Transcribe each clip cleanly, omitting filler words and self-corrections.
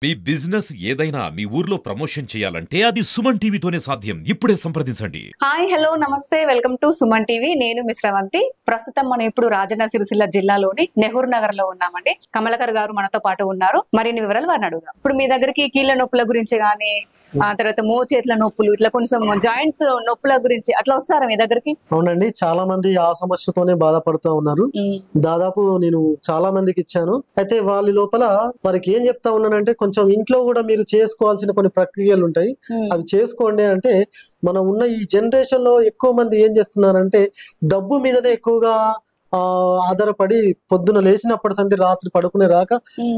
మీ business ఏదైనా మీ ఊర్లో promotion చేయాలంటే అది సుమన్ టీవీతోనే సాధ్యం. ఇప్పుడే సంప్రదించండి. హాయ్ హలో నమస్తే వెల్కమ్ టు సుమన్ టీవీ. నేను మిశ్రవంతి. ప్రస్తుతం మనం ఇప్పుడు రాజన్న సిరిసిల్ల జిల్లాలోని నెహ్రూ నగర్ లో ఉన్నామండి. కమలకర్ గారు మనతో పాటు ఉన్నారు. మరిన్ని వివరాలు వారిని అడుగుదాం. ఇప్పుడు మీ దగ్గరికి కీళ్ళ నొప్పుల గురించి గానీ తర్వాత మోచేతుల నొప్పులు ఇట్లా కొంచెం జాయింట్ నొప్పుల గురించి అట్లా వస్తారా మీ దగ్గరికి? అవునండి, చాలా మంది ఆ సమస్యతోనే బాధపడుతూ ఉన్నారు. దాదాపు నేను చాలా మందికి ఇచ్చాను. అయితే వాళ్ళ లోపల వారికి ఏం చెప్తా ఉన్నానంటే, కొంచెం ఇంట్లో కూడా మీరు చేసుకోవాల్సిన కొన్ని ప్రక్రియలు ఉంటాయి, అవి చేసుకోండి అంటే. మనం ఉన్న ఈ జనరేషన్ లో ఎక్కువ మంది ఏం చేస్తున్నారంటే డబ్బు మీదనే ఎక్కువగా ఆధారపడి పొద్దున లేచినప్పటి సంది రాత్రి పడుకునే రాక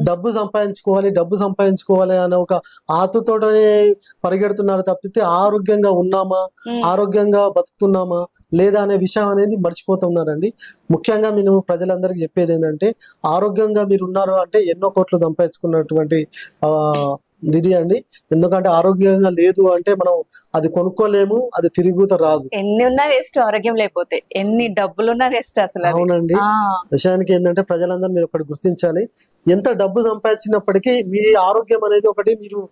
డబ్బు సంపాదించుకోవాలి అనే ఒక ఆతుతోనే పరిగెడుతున్నారు తప్పితే ఆరోగ్యంగా ఉన్నామా, ఆరోగ్యంగా బతుకుతున్నామా లేదా అనే విషయం అనేది మర్చిపోతున్నారండి. ముఖ్యంగా నేను ప్రజలందరికీ చెప్పేది ఏంటంటే, ఆరోగ్యంగా మీరు ఉన్నారు అంటే ఎన్నో కోట్లు సంపాదించుకున్నటువంటి ఇది అండి. ఎందుకంటే ఆరోగ్యంగా లేదు అంటే మనం అది కొనుక్కోలేము, అది తిరుగుత రాదు. ఎన్ని ఉన్నా వేస్ట్, ఆరోగ్యం లేకపోతే ఎన్ని డబ్బులున్నా వేస్ట్ అసలు. అవునండి. విషయానికి ఏంటంటే ప్రజలందరూ మీరు ఒకటి గుర్తించాలి, ఎంత డబ్బు సంపాదించినప్పటికీ మీ ఆరోగ్యం అనేది ఒకటి, మీరు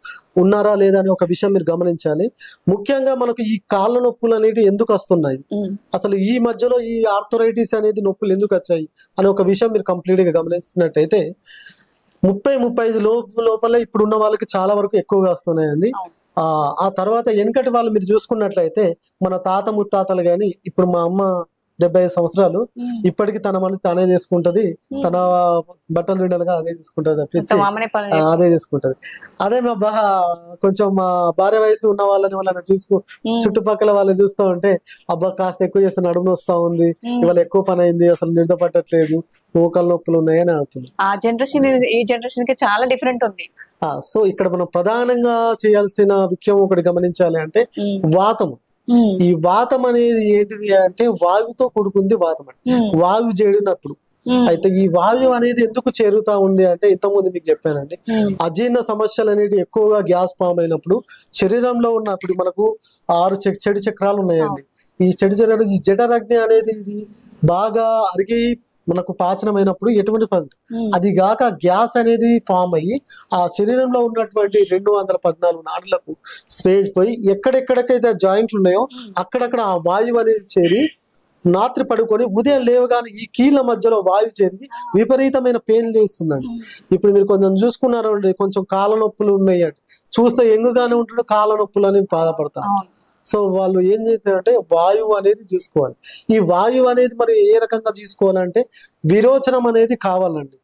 ఉన్నారా లేదా అని ఒక విషయం మీరు గమనించాలి. ముఖ్యంగా మనకు ఈ కాళ్ళ నొప్పులు అనేవి ఎందుకు వస్తున్నాయి, అసలు ఈ మధ్యలో ఈ ఆర్థరైటిస్ అనేది నొప్పులు ఎందుకు వచ్చాయి అనే ఒక విషయం మీరు కంప్లీట్ గా గమనించినట్టయితే 30-35 లోపల ఇప్పుడున్న వాళ్ళకి చాలా వరకు ఎక్కువగా వస్తున్నాయండి. ఆ తర్వాత వెనకటి వాళ్ళు మీరు చూసుకున్నట్లయితే మన తాత ముత్తాతలు గాని, ఇప్పుడు మా అమ్మ 75 సంవత్సరాలు, ఇప్పటికి తన మళ్ళీ తానే చేసుకుంటది, తన బట్టలు దిండలుగా అదే చేసుకుంటది తప్పించి అదే చేసుకుంటది. అదే కొంచెం మా భార్య వయసు ఉన్న వాళ్ళని చుట్టుపక్కల వాళ్ళు చూస్తూ ఉంటే, అబ్బా కాస్త ఎక్కువ చేస్తే నడుము వస్తా ఉంది, ఇవాళ ఎక్కువ పని అయింది, అసలు నిద్ర పట్టట్లేదు, మోకాళ్ళ నొప్పులు ఉన్నాయని అడుగుతుంది. ఆ జనరేషన్ ఈ జనరేషన్ కి చాలా డిఫరెంట్ ఉంది. సో ఇక్కడ మనం ప్రధానంగా చేయాల్సిన విషయం ఒకటి గమనించాలి అంటే వాతం. ఈ వాతం అనేది ఏంటిది అంటే వాయువుతో కూడుకుంది వాతం అంటే. వాయువు చేరినప్పుడు అయితే ఈ వాయువు అనేది ఎందుకు చేరుతా ఉంది అంటే, ఇంతకుముందు మీకు చెప్పానండి, అజీర్ణ సమస్యలు అనేవి ఎక్కువగా గ్యాస్ ఫామ్ అయినప్పుడు శరీరంలో ఉన్నప్పుడు మనకు 6 చెడు చక్రాలు ఉన్నాయండి. ఈ చెడు చక్రాలు, ఈ జఠరాగ్ని అనేది ఇది బాగా అరిగి మనకు పాచనమైనప్పుడు ఎటువంటి అది గాక గ్యాస్ అనేది ఫామ్ అయ్యి ఆ శరీరంలో ఉన్నటువంటి 214 నాడులకు స్పేస్ పోయి ఎక్కడెక్కడికైతే జాయింట్లు ఉన్నాయో అక్కడక్కడ ఆ వాయువు అనేది చేరి రాత్రి పడుకొని ఉదయం లేవగానే ఈ కీళ్ళ మధ్యలో వాయువు చేరి విపరీతమైన పెయిన్ చేస్తుందండి. ఇప్పుడు మీరు కొంచెం చూసుకున్నారు, కొంచెం కాళ్ళ నొప్పులు ఉన్నాయి అంటే చూస్తే ఎంగుగానే ఉంటాడు, కాళ్ళ నొప్పులు అనేవి బాధపడతారు. సో వాళ్ళు ఏం చేస్తారంటే వాయువు అనేది చూసుకోవాలి. ఈ వాయువు అనేది మరి ఏ రకంగా చూసుకోవాలంటే విరోచనం అనేది కావాలండి.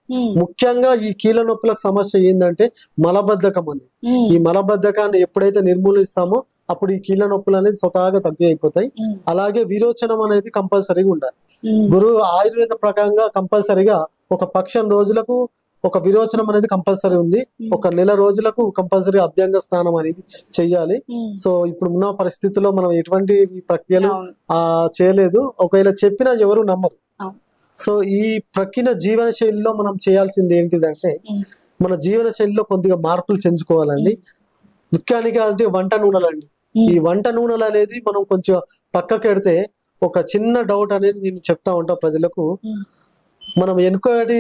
ముఖ్యంగా ఈ కీళ్ళ నొప్పులకు సమస్య ఏంటంటే మలబద్ధకం అనేది. ఈ మలబద్ధకాన్ని ఎప్పుడైతే నిర్మూలిస్తామో అప్పుడు ఈ కీళ్ళ నొప్పులు అనేది స్వతహాగా తగ్గి అయిపోతాయి. అలాగే విరోచనం అనేది కంపల్సరీగా ఉండాలి. గురువు ఆయుర్వేద ప్రకారంగా కంపల్సరీగా ఒక పక్షం రోజులకు ఒక విరోచనం అనేది కంపల్సరీ ఉంది, ఒక నెల రోజులకు కంపల్సరీ అభ్యంగ స్నానం అనేది చెయ్యాలి. సో ఇప్పుడు ఉన్న పరిస్థితుల్లో మనం ఎటువంటి ప్రక్రియలు చేయలేదు, ఒకవేళ చెప్పినా ఎవరు నమ్మరు. సో ఈ ప్రక్రియ జీవన శైలిలో మనం చేయాల్సింది ఏంటిదంటే, మన జీవన శైలిలో కొద్దిగా మార్పులు చెందుకోవాలండి. ముఖ్యంగా అంటే వంట నూనెలు అండి. ఈ వంట నూనెలు అనేది మనం కొంచెం పక్కకి పెడితే, ఒక చిన్న డౌట్ అనేది నేను చెప్తా ఉంటా ప్రజలకు. మనం వెనుకటి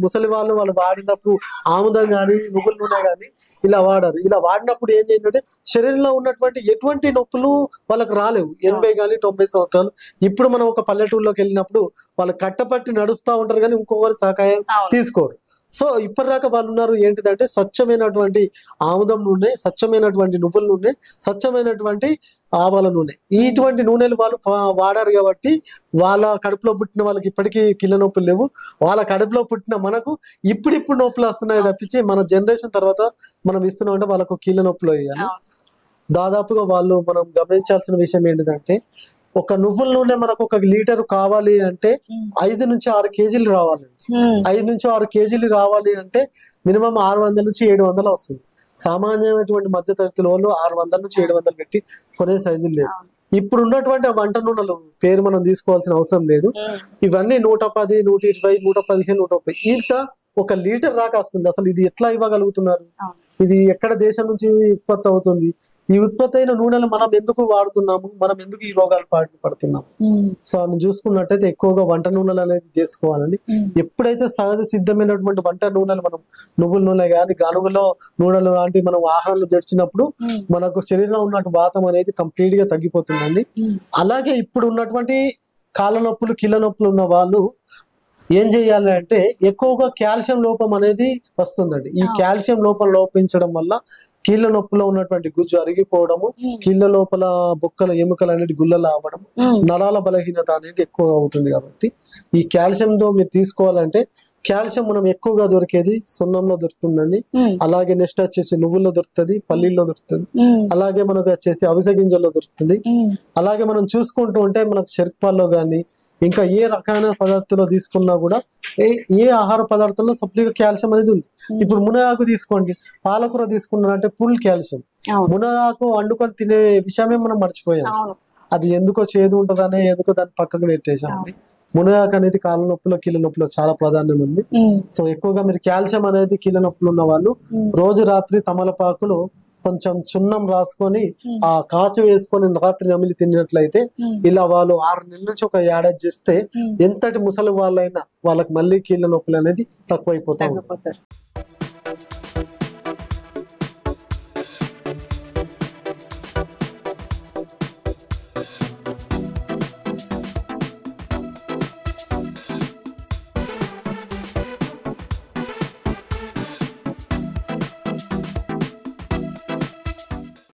ముసలి వాళ్ళు వాడినప్పుడు ఆముదం కానీ నువ్వుల నూనె కానీ ఇలా వాడారు. ఇలా వాడినప్పుడు ఏం చేయిందంటే శరీరంలో ఉన్నటువంటి ఎటువంటి నొప్పులు వాళ్ళకి రాలేవు. 80 కానీ 90 సంవత్సరాలు. ఇప్పుడు మనం ఒక పల్లెటూరులోకి వెళ్ళినప్పుడు వాళ్ళు కట్టపట్టి నడుస్తూ ఉంటారు కానీ ఇంకొకరి సహాయం తీసుకోరు. సో ఇప్పటిదాకా వాళ్ళు ఉన్నారు ఏంటిదంటే స్వచ్ఛమైనటువంటి ఆముదం నూనె, స్వచ్ఛమైనటువంటి నువ్వుల నూనె, స్వచ్ఛమైనటువంటి ఆవాల నూనె, ఇటువంటి నూనెలు వాళ్ళు వాడారు కాబట్టి వాళ్ళ కడుపులో పుట్టిన వాళ్ళకి ఇప్పటికీ కీళ్ళ నొప్పులు లేవు. వాళ్ళ కడుపులో పుట్టిన మనకు ఇప్పుడు నొప్పులు వస్తున్నాయి తప్పించి మన జనరేషన్ తర్వాత మనం ఇస్తున్నాం అంటే వాళ్ళకు కీళ్ళ నొప్పులు అయ్యాలి. దాదాపుగా వాళ్ళు మనం గమనించాల్సిన విషయం ఏంటిదంటే, ఒక నువ్వుల నూనె మనకు 1 లీటర్ కావాలి అంటే 5 నుంచి 6 కేజీలు రావాలి. 5 నుంచి 6 కేజీలు రావాలి అంటే మినిమం 600 నుంచి 700 వస్తుంది. సామాన్యమైనటువంటి మధ్యతరగతి వాళ్ళు 600 నుంచి 700 పెట్టి కొనే సైజులు లేవు. ఇప్పుడు ఉన్నటువంటి వంట నూనెలు పేరు మనం తీసుకోవాల్సిన అవసరం లేదు. ఇవన్నీ 110, 120, 115, 130 ఇంత 1 లీటర్ రాక వస్తుంది. అసలు ఇది ఎట్లా ఇవ్వగలుగుతున్నారు? ఇది ఎక్కడ దేశం నుంచి ఉత్పత్తి అవుతుంది? ఈ ఉత్పత్తి అయిన నూనెలు మనం ఎందుకు వాడుతున్నాము, మనం ఎందుకు ఈ రోగాలు పడుతున్నాము. సో అని చూసుకున్నట్టయితే ఎక్కువగా వంట నూనెలు అనేది చేసుకోవాలండి. ఎప్పుడైతే సహజ సిద్ధమైనటువంటి వంట నూనెలు మనం నువ్వుల నూనె కానీ గానుగలో నూనెలు లాంటి మనం ఆహారంలో తెచ్చినప్పుడు మనకు శరీరంలో ఉన్నటువంటి వాతం అనేది కంప్లీట్ గా తగ్గిపోతుందండి. అలాగే ఇప్పుడు ఉన్నటువంటి కాళ్ళ నొప్పులు కీళ్ళ నొప్పులు ఉన్న వాళ్ళు ఏం చేయాలి అంటే ఎక్కువగా కాల్షియం లోపం అనేది వస్తుందండి. ఈ కాల్షియం లోపం లోపించడం వల్ల కీళ్ళ నొప్పులో ఉన్నటువంటి గుజ్జు అరిగిపోవడము, కీళ్ళ లోపల బొక్కల ఎముకలు అనేది గుల్లలు అవ్వడం, నరాల బలహీనత అనేది ఎక్కువగా అవుతుంది. కాబట్టి ఈ కాల్షియంతో మీరు తీసుకోవాలంటే కాల్షియం మనం ఎక్కువగా దొరికేది సున్నంలో దొరుకుతుందండి. అలాగే నెక్స్ట్ వచ్చేసి నువ్వుల్లో దొరుకుతుంది, పల్లీల్లో దొరుకుతుంది, అలాగే మనకు వచ్చేసి అవిసె గింజల్లో దొరుకుతుంది. అలాగే మనం చూసుకుంటూ ఉంటే మనకు శర్పాల్లో కానీ ఇంకా ఏ రకమైన పదార్థాలు తీసుకున్నా కూడా ఏ ఆహార పదార్థంలో సప్లీగా కాల్షియం అనేది ఉంది. ఇప్పుడు మునగాకు తీసుకోండి, పాలకూర తీసుకున్నారంటే ఫుల్ కాల్షియం. మునగాకు వండుకొని తినే విషయమే మనం మర్చిపోయాం. అది ఎందుకో చేదు ఉంటదనే ఎందుకో దాన్ని పక్కకు పెట్టేసామండి. మునగాకు అనేది కాళ్ళ నొప్పులో కీళ్ళ నొప్పులో చాలా ప్రాధాన్యం ఉంది. సో ఎక్కువగా మీరు కాల్షియం అనేది కీళ్ళ నొప్పులు ఉన్న వాళ్ళు రోజు రాత్రి తమలపాకులు కొంచెం చున్నం రాసుకొని ఆ కాచు వేసుకొని రాత్రి నమిలి తిన్నట్లయితే ఇలా వాళ్ళు 6 నెలల నుంచి ఒక ఏడాది చేస్తే ఎంతటి ముసలి వాళ్ళైనా వాళ్ళకి మళ్ళీ కీళ్ళ నొప్పులు అనేది తక్కువైపోతాయి.